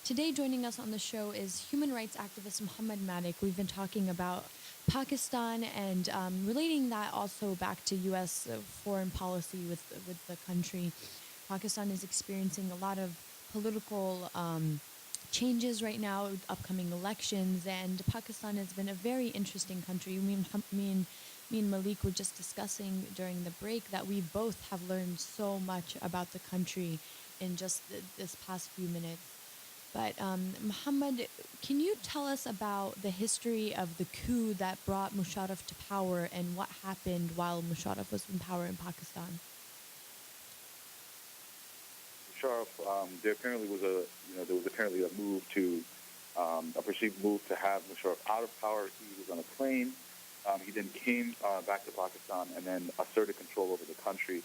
Today, joining us on the show is human rights activist Muhammed Malik. We've been talking about Pakistan and relating that also back to U.S. Foreign policy with the country. Pakistan is experiencing a lot of political changes right now, with upcoming elections, and Pakistan has been a very interesting country. Me and Malik were just discussing during the break that we both have learned so much about the country in just this past few minutes. But Muhammad, can you tell us about the history of the coup that brought Musharraf to power and what happened while Musharraf was in power in Pakistan? Sharp, there apparently was there was apparently a move to, a perceived move to have Musharraf out of power. He was on a plane. He then came back to Pakistan and then asserted control over the country.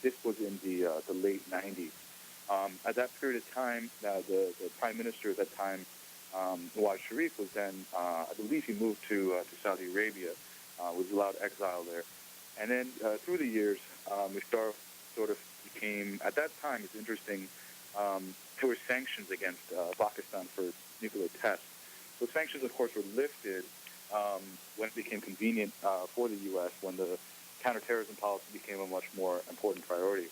This was in the late 90s. At that period of time, the prime minister at that time, Nawaz Sharif, was then, I believe he moved to Saudi Arabia, was allowed exile there. And then through the years, Musharraf sort of became, at that time, it's interesting, there were sanctions against Pakistan for nuclear tests. Those sanctions, of course, were lifted when it became convenient for the U.S., when the counterterrorism policy became a much more important priority.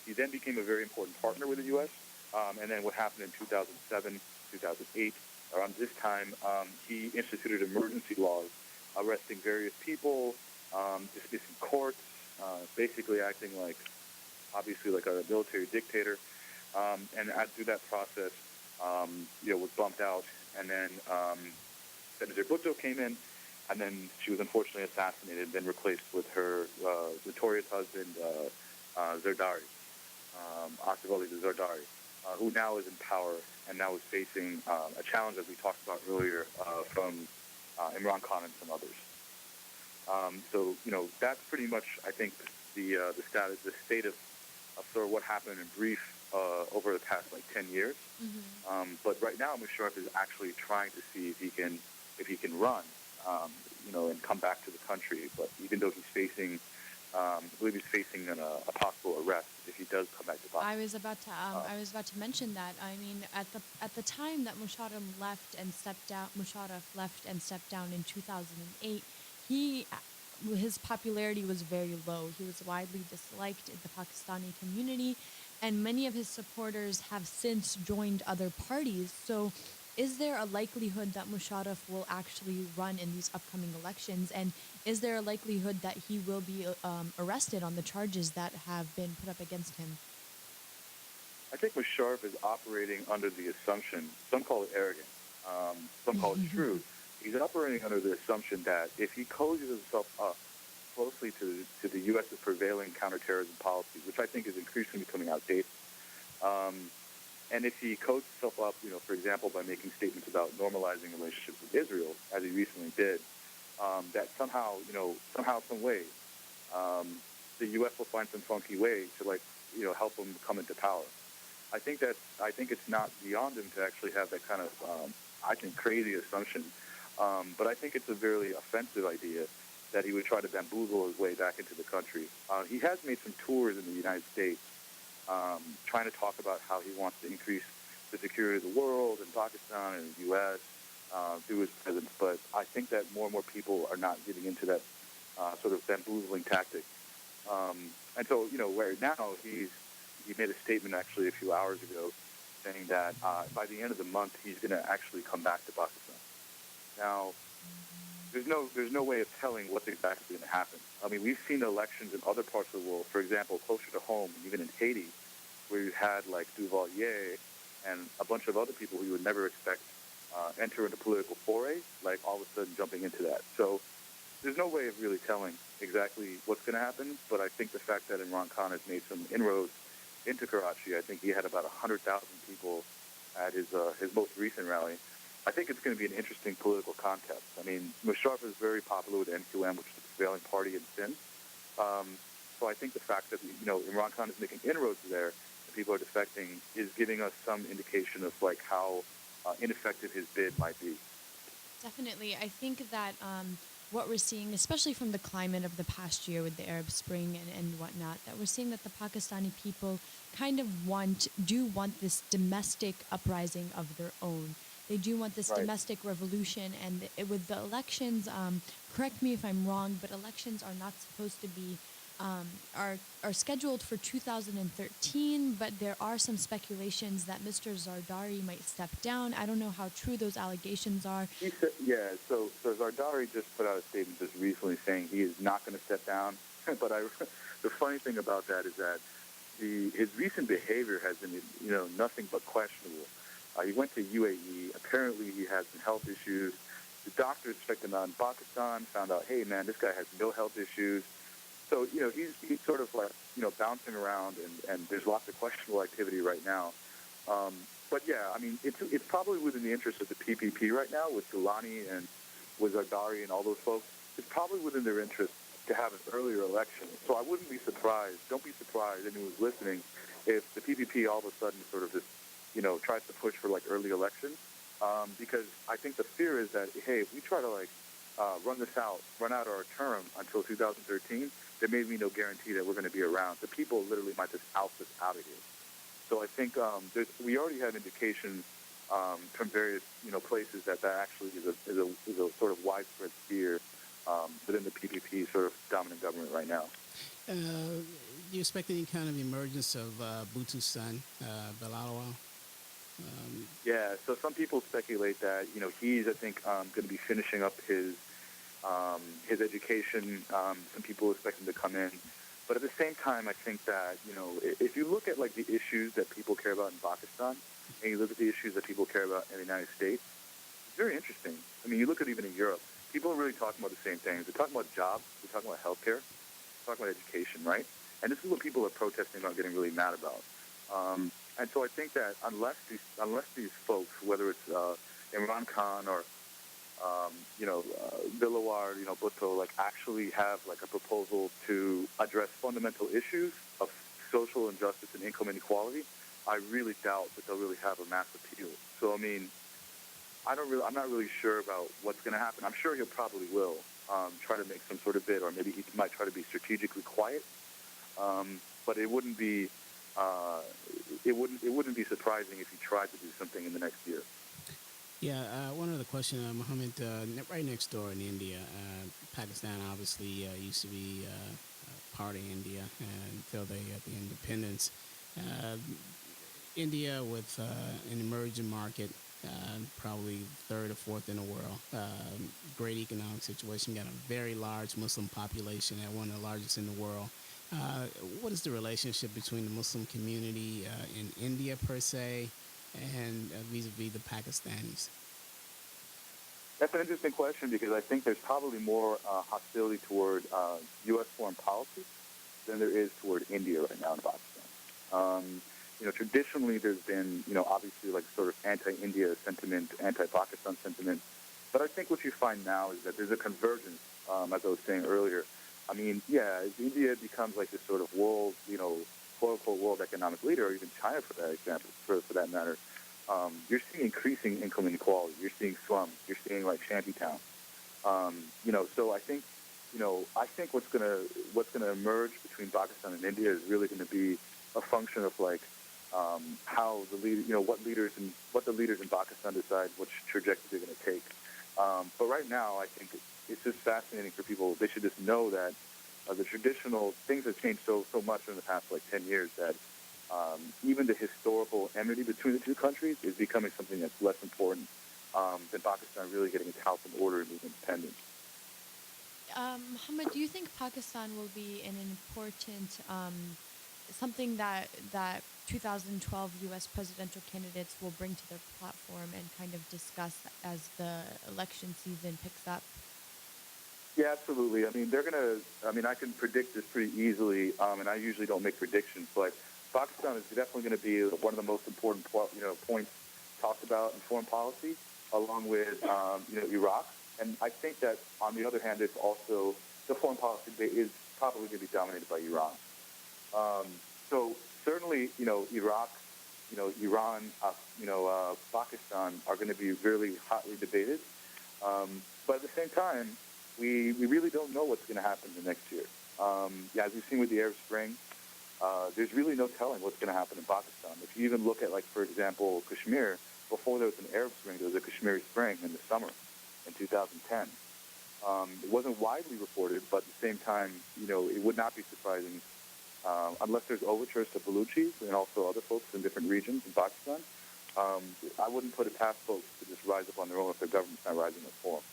He then became a very important partner with the U.S., and then what happened in 2007, 2008, around this time, he instituted emergency laws arresting various people, dismissing courts, basically acting like, obviously, like a military dictator. And through that process, was bumped out. And then Senator Bhutto came in, and then she was unfortunately assassinated, then replaced with her notorious husband, Zardari, Asif Ali Zardari, who now is in power and now is facing a challenge, as we talked about earlier, from Imran Khan and some others. So, that's pretty much, I think, the state of sort of what happened in brief over the past 10 years. Mm-hmm. But right now, Musharraf is actually trying to see if he can run, and come back to the country. But even though he's facing, I believe he's facing a possible arrest if he does come back to Pakistan. I was about to mention that. I mean, at the time that Musharraf left and stepped down in 2008, his popularity was very low. He was widely disliked in the Pakistani community, and many of his supporters have since joined other parties. So, is there a likelihood that Musharraf will actually run in these upcoming elections? And is there a likelihood that he will be arrested on the charges that have been put up against him? I think Musharraf is operating under the assumption, some call it arrogant, some call it true. He's operating under the assumption that if he cozies himself up closely to the U.S.'s prevailing counterterrorism policy, which I think is increasingly becoming outdated, and if he codes himself up, for example, by making statements about normalizing relationships with Israel, as he recently did, that somehow, some way, the U.S. will find some funky way to help him come into power. I think it's not beyond him to actually have that kind of, I think, crazy assumption. But I think it's a very offensive idea that he would try to bamboozle his way back into the country. He has made some tours in the United States, trying to talk about how he wants to increase the security of the world and Pakistan and the U.S. Through his presence. But I think that more and more people are not getting into that sort of bamboozling tactic. And so, right now he made a statement actually a few hours ago saying that by the end of the month he's going to actually come back to Pakistan. Now, there's no way of telling what's exactly going to happen. I mean, we've seen elections in other parts of the world, for example, closer to home, even in Haiti, where you had like Duvalier and a bunch of other people who you would never expect enter into political foray, like all of a sudden jumping into that. So there's no way of really telling exactly what's going to happen, but I think the fact that Imran Khan has made some inroads into Karachi, I think he had about 100,000 people at his most recent rally. I think it's going to be an interesting political contest. I mean, Musharraf is very popular with NQM, which is the prevailing party in Sindh. So I think the fact that, Imran Khan is making inroads there and people are defecting is giving us some indication of, how ineffective his bid might be. Definitely. I think that what we're seeing, especially from the climate of the past year with the Arab Spring and whatnot, that we're seeing that the Pakistani people kind of do want this domestic uprising of their own. They do want this Right. domestic revolution, and with the elections, correct me if I'm wrong, but elections are not supposed to be um, are scheduled for 2013, but there are some speculations that Mr. Zardari might step down. I don't know how true those allegations are. He said, yeah. So Zardari just put out a statement just recently saying he is not going to step down. But the funny thing about that is that his recent behavior has been, nothing but questionable. He went to UAE. Apparently, he had some health issues. The doctors checked him out in Pakistan, found out, hey, man, this guy has no health issues. So, he's sort of like, bouncing around, and there's lots of questionable activity right now. Um, but, yeah, I mean, it's probably within the interest of the PPP right now with Gilani and with Zardari and all those folks. It's probably within their interest to have an earlier election. So I wouldn't be surprised, don't be surprised, anyone who's listening, if the PPP all of a sudden sort of just, tries to push for, like, early elections. Because I think the fear is that, hey, if we try to, like, run out our term until 2013, there may be no guarantee that we're going to be around. The people literally might just oust us out of here. So I think we already have indications from various places that actually is a sort of widespread fear within the PPP sort of dominant government right now. Do you expect any kind of emergence of Bhutto's son, Bilal? Yeah, so some people speculate that he's I think going to be finishing up his education. Some people expect him to come in, but at the same time, I think that if you look at like the issues that people care about in Pakistan, and you look at the issues that people care about in the United States, it's very interesting. I mean, you look at even in Europe, people are really talking about the same things. They're talking about jobs, they're talking about healthcare, they're talking about education, right? And this is what people are protesting about, getting really mad about. And so I think that unless these folks, whether it's Imran Khan or Bilawar, Bhutto, like actually have like a proposal to address fundamental issues of social injustice and income inequality, I really doubt that they'll really have a mass appeal. So I mean, I'm not really sure about what's going to happen. I'm sure he'll probably will try to make some sort of bid, or maybe he might try to be strategically quiet. But it wouldn't be it wouldn't be surprising if he tried to do something in the next year. Yeah, one other question, Mohammed. Right next door in India, Pakistan obviously used to be part of India until they got the independence. Uh, India, with an emerging market, probably third or fourth in the world, great economic situation, got a very large Muslim population, at one of the largest in the world. What is the relationship between the Muslim community in India per se and vis-a-vis the Pakistanis? That's an interesting question because I think there's probably more hostility toward U.S. foreign policy than there is toward India right now in Pakistan. Traditionally there's been, obviously like sort of anti-India sentiment, anti-Pakistan sentiment. But I think what you find now is that there's a convergence, as I was saying earlier. I mean, yeah, as India becomes like this sort of world, quote-unquote world economic leader, or even China for that example, for that matter, you're seeing increasing income inequality. You're seeing slums. You're seeing like shantytown. So I think what's gonna emerge between Pakistan and India is really going to be a function of like how what the leaders in Pakistan decide which trajectory they're going to take. But right now, I think it's just fascinating for people. They should just know that the traditional things have changed so much in the past like 10 years that even the historical enmity between the two countries is becoming something that's less important than Pakistan really getting its house in order and being independent. Mohammed, do you think Pakistan will be an important something that 2012 U.S. presidential candidates will bring to their platform and kind of discuss as the election season picks up? Yeah, absolutely. I mean, I can predict this pretty easily, and I usually don't make predictions, but Pakistan is definitely going to be one of the most important, points talked about in foreign policy, along with, Iraq. And I think that, on the other hand, it's also the foreign policy debate is probably going to be dominated by Iran. So certainly, Iraq, Iran, Pakistan are going to be really hotly debated. But at the same time, we really don't know what's going to happen the next year. Yeah, as we've seen with the Arab Spring, there's really no telling what's going to happen in Pakistan. If you even look at, like, for example, Kashmir, before there was an Arab Spring, there was a Kashmiri Spring in the summer in 2010. It wasn't widely reported, but at the same time, it would not be surprising, unless there's overtures to Baluchis and also other folks in different regions in Pakistan. I wouldn't put it past folks to just rise up on their own if their government's not rising up for them.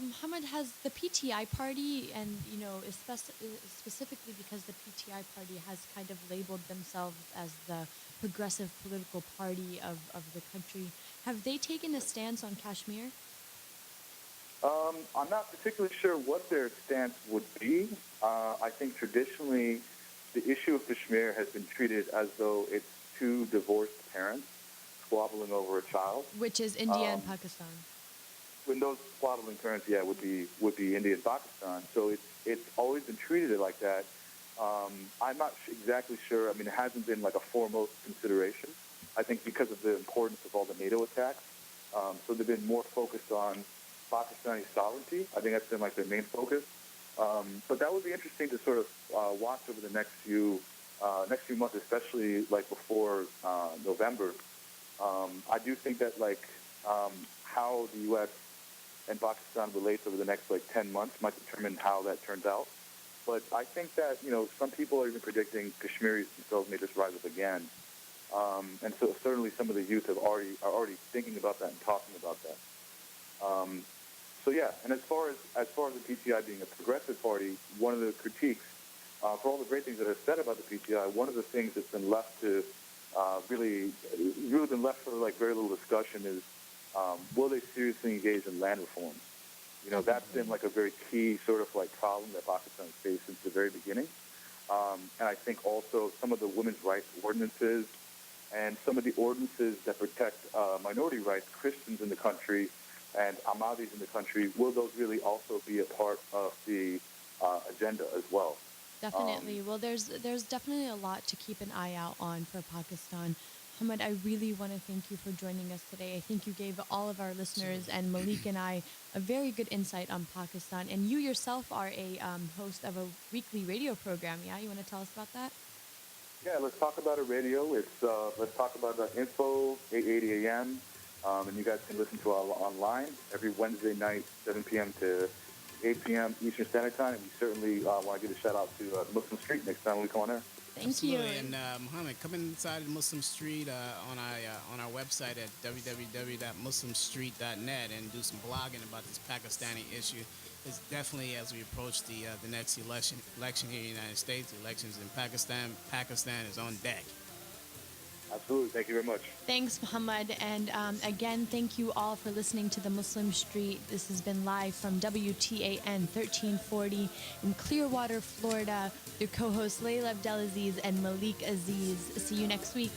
Muhammad, has the PTI party, and specifically because the PTI party has kind of labeled themselves as the progressive political party of the country, have they taken a stance on Kashmir? I'm not particularly sure what their stance would be. I think traditionally the issue of Kashmir has been treated as though it's two divorced parents squabbling over a child. Which is India and Pakistan. When those squabbling parents, would be India and Pakistan. So it's always been treated like that. I'm not exactly sure. I mean, it hasn't been like a foremost consideration. I think because of the importance of all the NATO attacks. So they've been more focused on Pakistani sovereignty. I think that's been like their main focus. But that would be interesting to sort of watch over the next few months, especially like before November. I do think that how the U.S. and Pakistan relates over the next 10 months might determine how that turns out. But I think that some people are even predicting Kashmiris themselves may just rise up again. And so certainly some of the youth are already thinking about that and talking about that. So yeah, and as far as the PTI being a progressive party, one of the critiques, for all the great things that are said about the PTI, one of the things that's been left to really been left for very little discussion is will they seriously engage in land reforms? That's been a very key sort of problem that Pakistan has faced since the very beginning. And I think also some of the women's rights ordinances and some of the ordinances that protect minority rights, Christians in the country and Ahmadis in the country, will those really also be a part of the agenda as well? Definitely. Well, there's definitely a lot to keep an eye out on for Pakistan. Muhammad, I really want to thank you for joining us today. I think you gave all of our listeners and Malik and I a very good insight on Pakistan. And you yourself are a host of a weekly radio program, yeah? You want to tell us about that? Yeah, let's talk about a radio. It's let's talk about info, 8:80 a.m. And you guys can listen to it online every Wednesday night, 7 p.m. to 8 p.m. Eastern Standard Time. And we certainly want to give a shout-out to Muslim Street next time we come on air. Thank Absolutely. you. And Muhammad, come inside Muslim Street on our website at www.muslimstreet.net and do some blogging about this Pakistani issue. It's definitely, as we approach the next election here in the United States, elections in Pakistan is on deck. Absolutely. Thank you very much. Thanks, Muhammad. And again, thank you all for listening to the Muslim Street. This has been live from WTAN 1340 in Clearwater, Florida. Your co-hosts Laila, Abdelaziz, and Malik Aziz. See you next week.